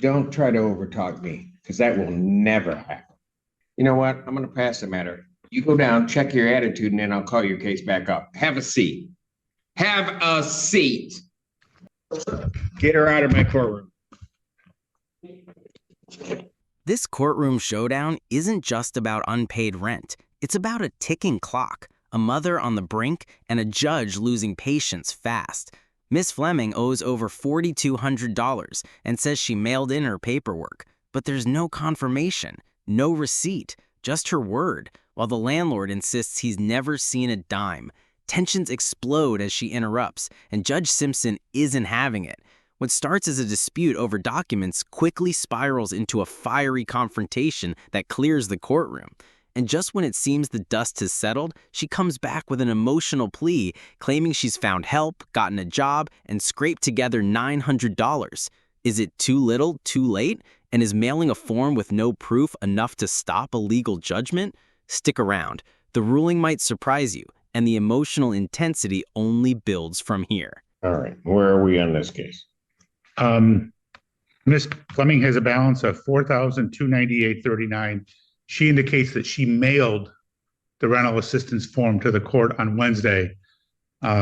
don't try to overtalk me, because that will never happen. You know what? I'm going to pass the matter. You go down, check your attitude, and then I'll call your case back up. Have a seat. Have a seat. Get her out of my courtroom. This courtroom showdown isn't just about unpaid rent. It's about a ticking clock, a mother on the brink, and a judge losing patience fast. Miss Fleming owes over $4,200 and says she mailed in her paperwork, but there's no confirmation, no receipt, just her word, while the landlord insists he's never seen a dime. Tensions explode as she interrupts, and Judge Simpson isn't having it. What starts as a dispute over documents quickly spirals into a fiery confrontation that clears the courtroom. And just when it seems the dust has settled, she comes back with an emotional plea, claiming she's found help, gotten a job, and scraped together $900. Is it too little, too late? And is mailing a form with no proof enough to stop a legal judgment? Stick around. The ruling might surprise you, and the emotional intensity only builds from here. All right, where are we on this case? Ms. Fleming has a balance of $4,298.39. She indicates that she mailed the rental assistance form to the court on Wednesday.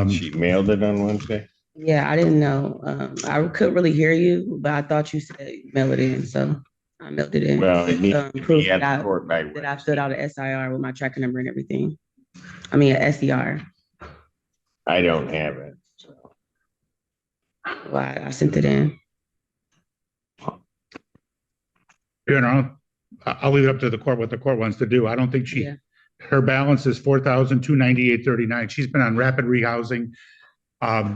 She mailed it on Wednesday? Yeah, I didn't know. I couldn't really hear you, but I thought you said mail it in, so I mailed it in. Well, it needs to proof be at that the court by that I filled out an SIR with my tracker number and everything. I mean, an SER. I don't have it. So. Well, I sent it in. You know, I'll leave it up to the court what the court wants to do. I don't think her balance is $4,298.39. She's been on rapid rehousing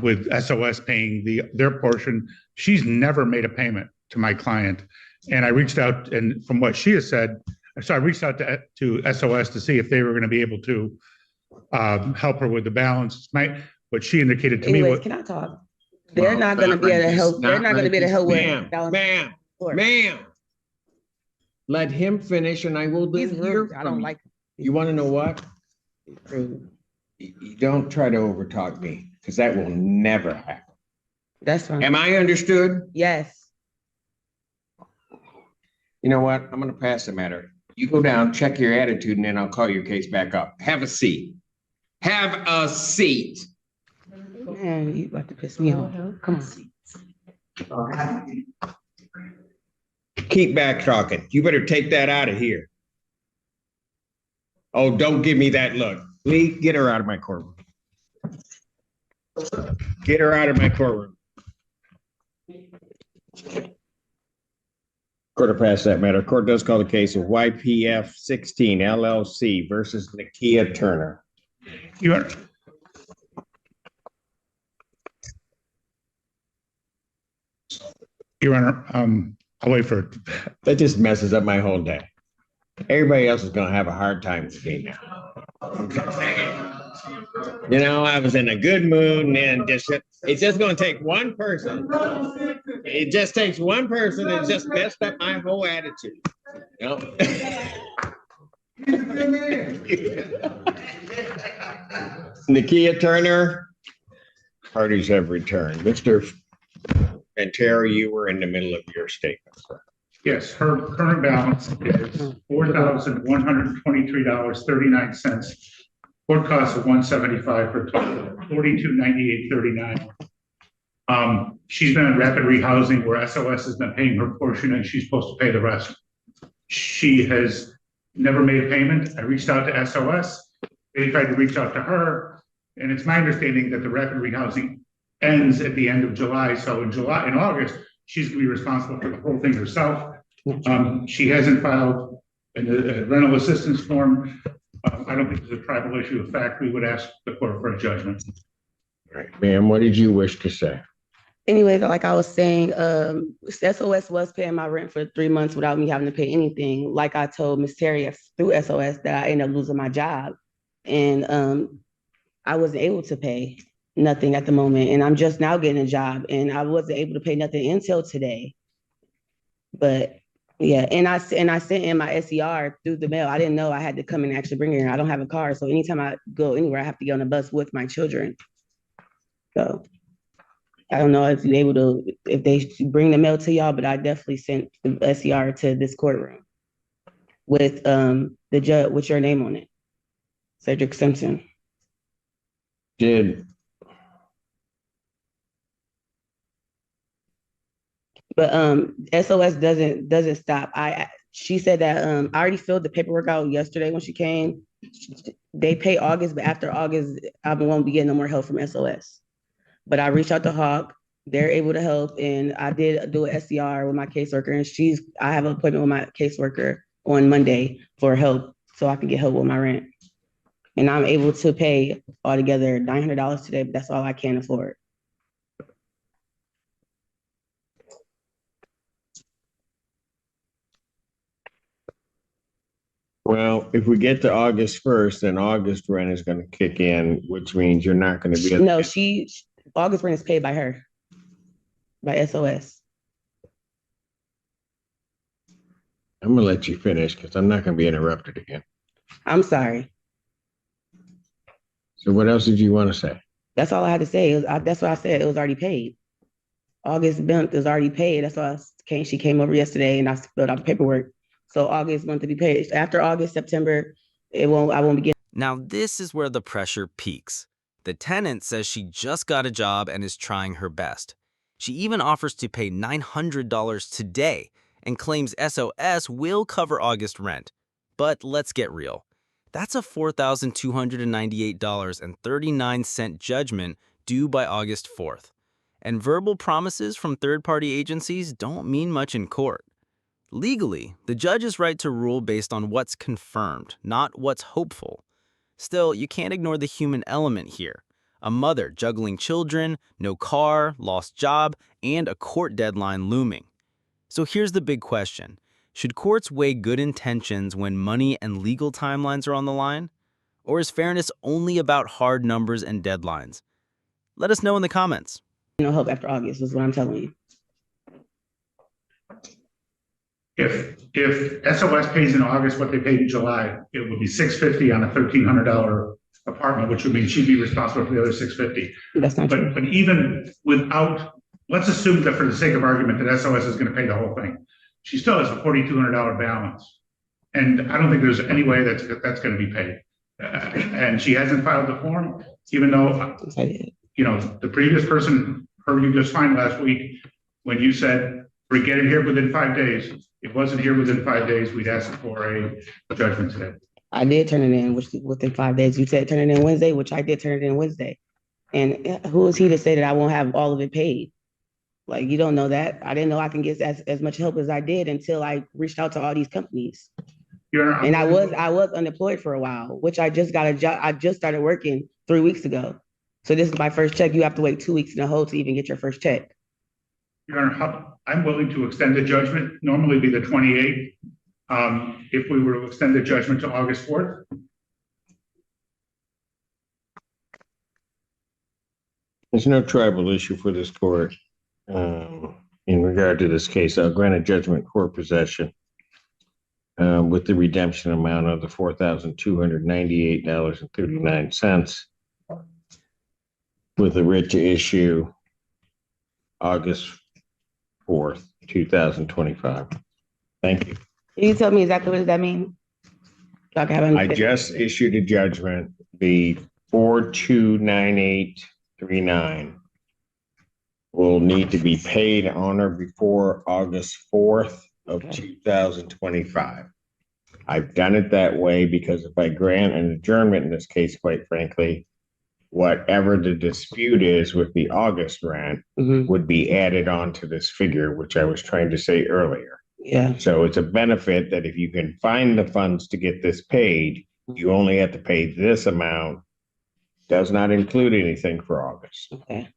with SOS paying their portion. She's never made a payment to my client. And I reached out, and from what she has said, so I reached out to SOS to see if they were going to be able to help her with the balance. What she indicated to Anyways, me. can I talk? They're not going to be able to help. They're not going to be able to help with balance. Ma'am. Let him finish, and I will hear from I don't like. You want to know what? You don't try to overtalk me, because that will never happen. That's fine. Am I understood? Yes. You know what? I'm going to pass the matter. You go down, check your attitude, and then I'll call your case back up. Have a seat. Have a seat. Man, you about to piss me off. Come on. Keep back talking. You better take that out of here. Oh, don't give me that look. Lee, get her out of my courtroom. Get her out of my courtroom. Court will pass that matter. Court does call the case of YPF 16 LLC versus Nakia Turner. Your Honor, I'll wait for it. That just messes up my whole day. Everybody else is going to have a hard time with me now. You know, I was in a good mood, and then it's just going to take one person. It just takes one person that just messed up my whole attitude. You know? Nakia Turner, parties have returned. Mr. Ventura, you were in the middle of your statement, sir. Yes, her current balance is $4,123.39. Court costs of $175 for a total of $4,298.39. She's been in rapid rehousing where SOS has been paying her portion and she's supposed to pay the rest. She has never made a payment. I reached out to SOS. They tried to reach out to her, and it's my understanding that the rapid rehousing ends at the end of July. So in August, she's going to be responsible for the whole thing herself. She hasn't filed a rental assistance form. I don't think there's a tribal issue of fact. We would ask the court for a judgment. All right, ma'am, what did you wish to say? Anyway, like I was saying, SOS was paying my rent for 3 months without me having to pay anything. Like I told Ms. Terry through SOS that I ended up losing my job, and I wasn't able to pay nothing at the moment. And I'm just now getting a job, and I wasn't able to pay nothing until today. But yeah, and I sent in my SER through the mail. I didn't know I had to come and actually bring it here. I don't have a car, so anytime I go anywhere, I have to get on a bus with my children. So. I don't know if you're able to, if they bring the mail to y'all, but I definitely sent the SCR to this courtroom with the judge with your name on it, Judge Simpson. Did, But SOS doesn't stop. She said that I already filled the paperwork out yesterday when she came. They pay August, but after August, I won't be getting no more help from SOS. But I reached out to Hawk. They're able to help, and I did do an SCR with my caseworker, and I have an appointment with my caseworker on Monday for help, so I can get help with my rent. And I'm able to pay altogether $900 today, but that's all I can afford. well, if we get to August 1st, then August rent is going to kick in, which means you're not going to be. No, August rent is paid by her, by SOS. I'm going to let you finish because I'm not going to be interrupted again. I'm sorry. So what else did you want to say? That's all I had to say. That's what I said. It was already paid. August month is already paid. That's why she came over yesterday and I filled out the paperwork. So August month to be paid. After August, September, I won't be getting. Now, this is where the pressure peaks. The tenant says she just got a job and is trying her best. She even offers to pay $900 today and claims SOS will cover August rent. But let's get real. That's a $4,298.39 judgment due by August 4th. And verbal promises from third-party agencies don't mean much in court. Legally, the judge is right to rule based on what's confirmed, not what's hopeful. Still, you can't ignore the human element here. A mother juggling children, no car, lost job, and a court deadline looming. So here's the big question. Should courts weigh good intentions when money and legal timelines are on the line? Or is fairness only about hard numbers and deadlines? Let us know in the comments. Help after August is what I'm telling you. If SOS pays in August what they paid in July, it would be $650 on a $1,300 apartment, which would mean she'd be responsible for the other $650. That's not true. But even without, let's assume that for the sake of argument that SOS is going to pay the whole thing. She still has a $4,200 balance, and I don't think there's any way that's going to be paid. And she hasn't filed the form, even though the previous person heard you just fine last week when you said we get it here within 5 days. It wasn't here within 5 days. We'd ask for a judgment today. I did turn it in within 5 days. You said turn it in Wednesday, which I did turn it in Wednesday. And who is he to say that I won't have all of it paid? Like, you don't know that. I didn't know I can get as much help as I did until I reached out to all these companies. And I was unemployed for a while, which I just got a job. I just started working 3 weeks ago. So this is my first check. You have to wait 2 weeks in a hole to even get your first check. Your Honor, I'm willing to extend the judgment, normally be the 28th. If we were to extend the judgment to August 4th. There's no tribal issue for this court in regard to this case. I'll grant a judgment court possession with the redemption amount of the $4,298.39 with a writ to issue August 4th, 2025. Thank you. Can you tell me exactly what does that mean? I just issued a judgment, the 429839 will need to be paid on or before August 4th of 2025. I've done it that way because if I grant an adjournment in this case, quite frankly, whatever the dispute is with the August rent would be added on to this figure, which I was trying to say earlier. Yeah. So it's a benefit that if you can find the funds to get this paid, you only have to pay this amount. Does not include anything for August. Okay.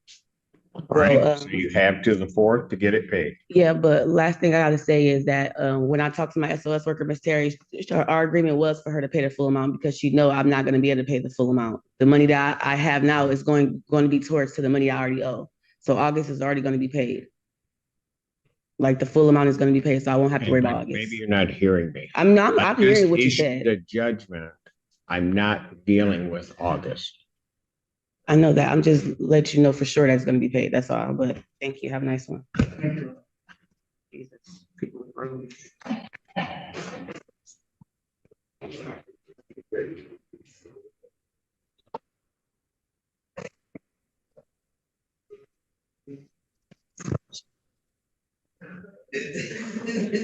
Right. So you have to the 4th to get it paid. Yeah, but last thing I got to say is that when I talked to my SOS worker, Ms. Terry, our agreement was for her to pay the full amount because she know I'm not going to be able to pay the full amount. The money that I have now is going to be towards to the money I already owe. So August is already going to be paid. Like the full amount is going to be paid, so I won't have to worry about August. Maybe you're not hearing me. I'm hearing what you said. The judgment. I'm not dealing with August. I know that. I'm just let you know for sure that's gonna be paid. That's all. But thank you. Have a nice one. Thank you. Jesus. People are rude.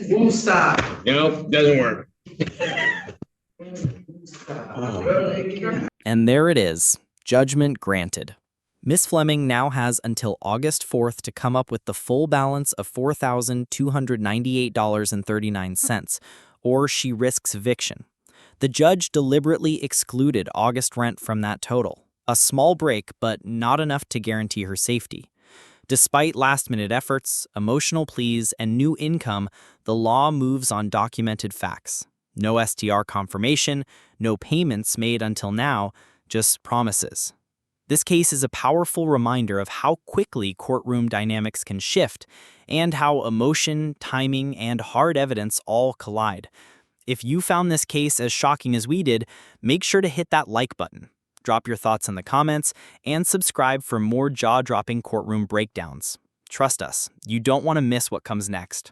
Won't stop. Nope, doesn't work. And there it is, judgment granted. Miss Fleming now has until August 4th to come up with the full balance of $4,298.39, or she risks eviction. The judge deliberately excluded August rent from that total, a small break but not enough to guarantee her safety. Despite last-minute efforts, emotional pleas, and new income, the law moves on documented facts. No STR confirmation, no payments made until now, just promises. This case is a powerful reminder of how quickly courtroom dynamics can shift and how emotion, timing, and hard evidence all collide. If you found this case as shocking as we did, make sure to hit that like button. Drop your thoughts in the comments and subscribe for more jaw-dropping courtroom breakdowns. Trust us, you don't want to miss what comes next.